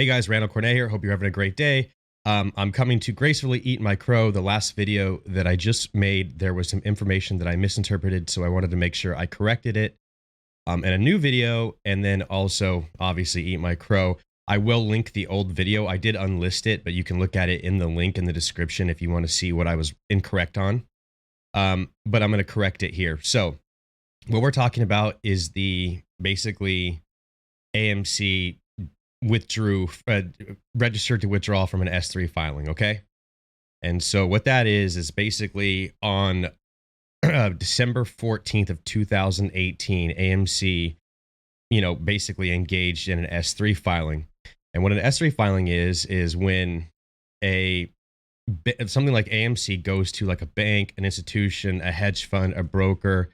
Hey guys, Randall Cornet here. Hope you're having a great day. I'm coming to gracefully eat my crow. The last video that I just made, there was some information that I misinterpreted, so I wanted to make sure I corrected it in a new video, and then also obviously eat my crow. I will link the old video. I did unlist it, but you can look at it in the link in the description if you want to see what I was incorrect on. But I'm going to correct it here. So what we're talking about is the basically AMC registered to withdraw from an S3 filing. Okay. And so what that is basically on December 14th of 2018, AMC, basically engaged in an S3 filing. And what an S3 filing is when something like AMC goes to like a bank, an institution, a hedge fund, a broker,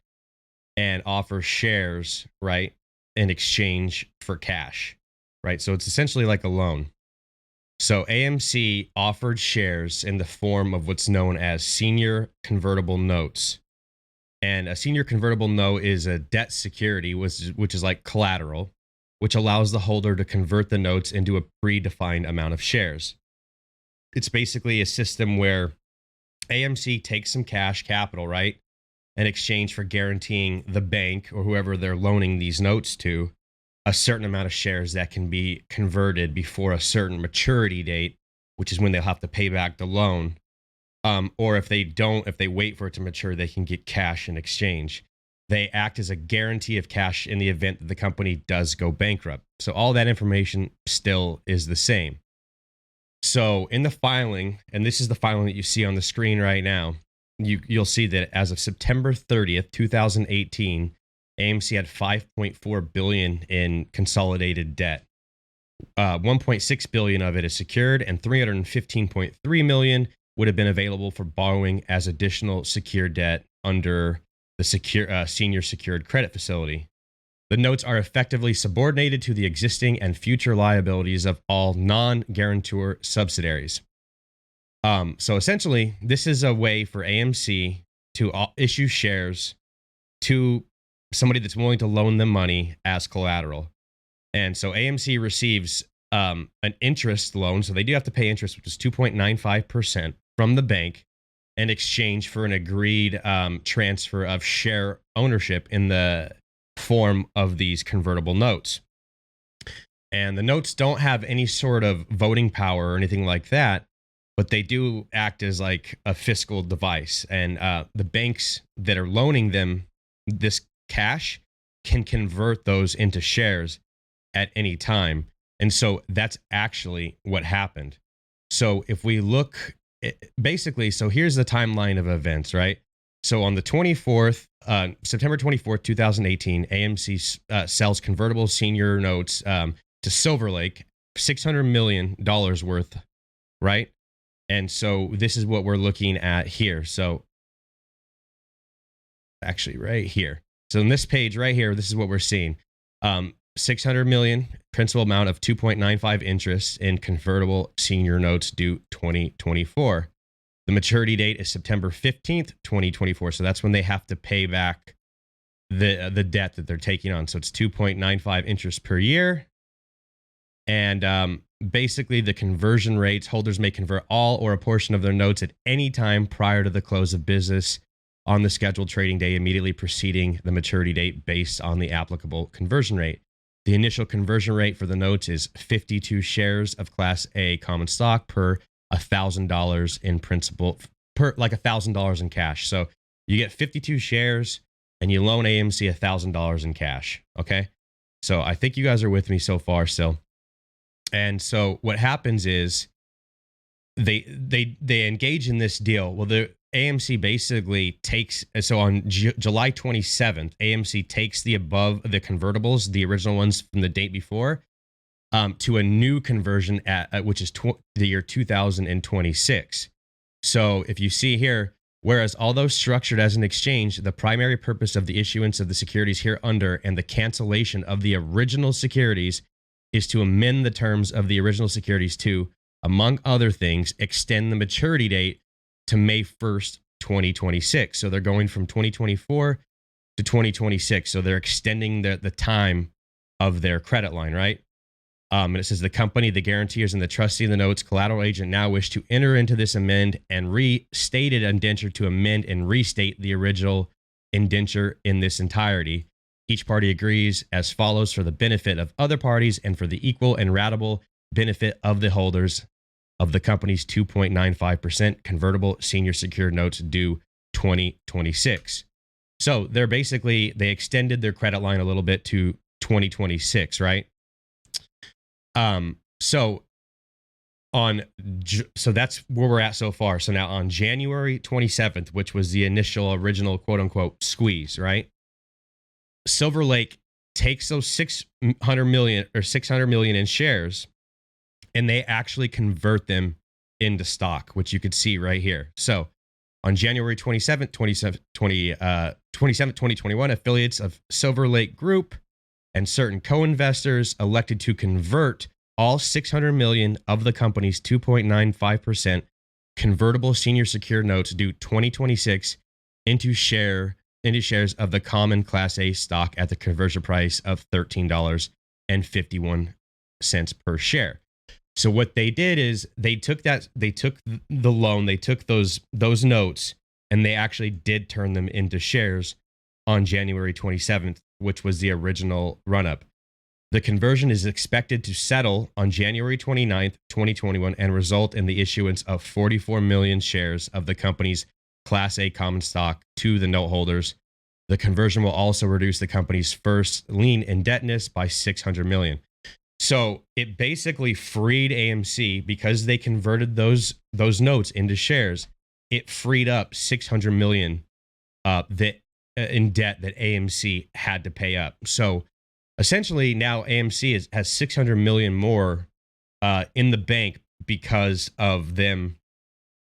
and offers shares, right, in exchange for cash. Right. So it's essentially like a loan. So AMC offered shares in the form of what's known as senior convertible notes. And a senior convertible note is a debt security, which is like collateral, which allows the holder to convert the notes into a predefined amount of shares. It's basically a system where AMC takes some cash capital, right, in exchange for guaranteeing the bank or whoever they're loaning these notes to a certain amount of shares that can be converted before a certain maturity date, which is when they'll have to pay back the loan. Or if they wait for it to mature, they can get cash in exchange. They act as a guarantee of cash in the event that the company does go bankrupt. So all that information still is the same. So in the filing, and this is the filing that you see on the screen right now, you'll see that as of September 30th, 2018, AMC had $5.4 billion in consolidated debt. $1.6 billion of it is secured, and $315.3 million would have been available for borrowing as additional secured debt under the senior secured credit facility. The notes are effectively subordinated to the existing and future liabilities of all non-guarantor subsidiaries. So essentially, this is a way for AMC to issue shares to somebody that's willing to loan them money as collateral. And so AMC receives an interest loan. So they do have to pay interest, which is 2.95% from the bank in exchange for an agreed transfer of share ownership in the form of these convertible notes. And the notes don't have any sort of voting power or anything like that, but they do act as like a fiscal device. And the banks that are loaning them this cash can convert those into shares at any time. And so that's actually what happened. So if we look basically, so here's the timeline of events, right? So on the 24th, September 24th, 2018, AMC sells convertible senior notes to Silver Lake, $600 million worth, right? And so this is what we're looking at here. So actually right here. So in this page right here, this is what we're seeing. 600 million principal amount of 2.95 interest in convertible senior notes due 2024. The maturity date is September 15th, 2024. So that's when they have to pay back the debt that they're taking on. So it's 2.95 interest per year. And basically the conversion rates, holders may convert all or a portion of their notes at any time prior to the close of business on the scheduled trading day immediately preceding the maturity date based on the applicable conversion rate. The initial conversion rate for the notes is 52 shares of Class A common stock per $1,000 in principal, per like $1,000 in cash. So you get 52 shares and you loan AMC $1,000 in cash. Okay. So I think you guys are with me so far still. And so what happens is they engage in this deal. Well, the AMC basically takes, so on July 27th, AMC takes the convertibles, the original ones from the date before, to a new conversion which is the year 2026. So if you see here, whereas although structured as an exchange, the primary purpose of the issuance of the securities hereunder and the cancellation of the original securities is to amend the terms of the original securities to, among other things, extend the maturity date to May 1st, 2026. So they're going from 2024 to 2026. So they're extending the time of their credit line, right? And it says the company, the guarantors, and the trustee of the notes collateral agent now wish to enter into this amend and restated indenture to amend and restate the original indenture in this entirety. Each party agrees as follows for the benefit of other parties and for the equal and ratable benefit of the holders of the company's 2.95% convertible senior secured notes due 2026. So they're basically, they extended their credit line a little bit to 2026, right? So that's where we're at so far. So now on January 27th, which was the initial original quote unquote squeeze, right? Silver Lake takes those 600 million in shares and they actually convert them into stock, which you could see right here. So on January 27th, 2021, affiliates of Silver Lake Group and certain co-investors elected to convert all 600 million of the company's 2.95% convertible senior secured notes due 2026 into shares of the common Class A stock at the conversion price of $13.51 per share. So what they did is they took the loan, they took those notes, and they actually did turn them into shares on January 27th, which was the original run-up. The conversion is expected to settle on January 29th, 2021, and result in the issuance of 44 million shares of the company's Class A common stock to the note holders. The conversion will also reduce the company's first lien indebtedness by 600 million. So it basically freed AMC because they converted those notes into shares. It freed up 600 million in debt that AMC had to pay up. So essentially now AMC has 600 million more in the bank because of them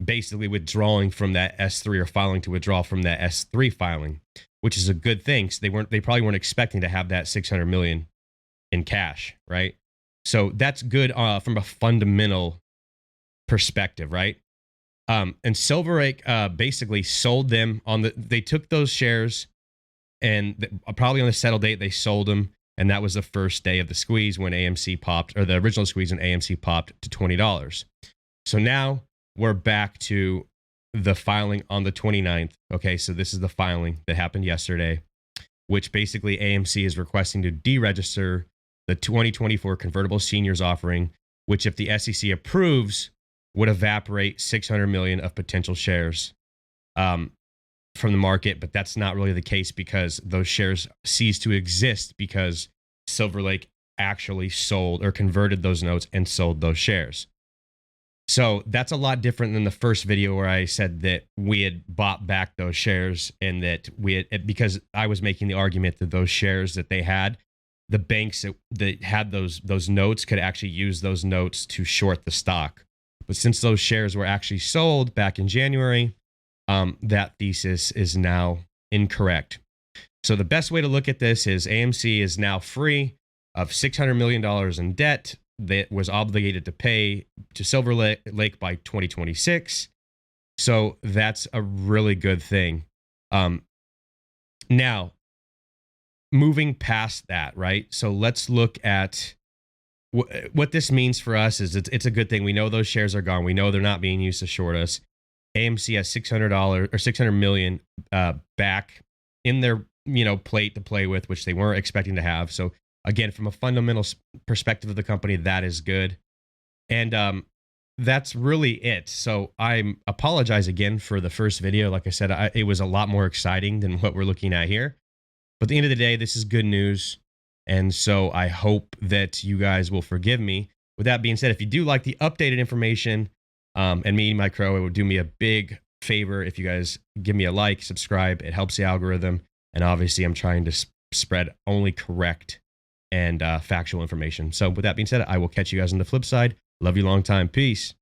basically withdrawing from that S3 or filing to withdraw from that S3 filing, which is a good thing. So they probably weren't expecting to have that 600 million in cash, right? So that's good from a fundamental perspective, right? And Silver Lake basically sold them they took those shares and probably on the settle date, they sold them. And that was the first day of the squeeze when AMC popped, or the original squeeze when AMC popped to $20. So now we're back to the filing on the 29th. Okay, so this is the filing that happened yesterday, which basically AMC is requesting to deregister the 2024 convertible seniors offering, which if the SEC approves, would evaporate 600 million of potential shares from the market. But that's not really the case because those shares cease to exist because Silver Lake actually sold or converted those notes and sold those shares. So that's a lot different than the first video where I said that we had bought back those shares and that because I was making the argument that those shares that they had, the banks that had those notes could actually use those notes to short the stock. But since those shares were actually sold back in January, that thesis is now incorrect. So the best way to look at this is AMC is now free of $600 million in debt that was obligated to pay to Silver Lake by 2026. So that's a really good thing. Now, moving past that, right? So let's look at what this means for us. Is it's a good thing. We know those shares are gone. We know they're not being used to short us. AMC has $600 or 600 million back in their plate to play with, which they weren't expecting to have. So again, from a fundamental perspective of the company, that is good. And that's really it. So I apologize again for the first video. Like I said, it was a lot more exciting than what we're looking at here. But at the end of the day, this is good news. And so I hope that you guys will forgive me. With that being said, if you do like the updated information and me and my crow, it would do me a big favor if you guys give me a like, subscribe. It helps the algorithm. And obviously, I'm trying to spread only correct and factual information. So with that being said, I will catch you guys on the flip side. Love you long time. Peace.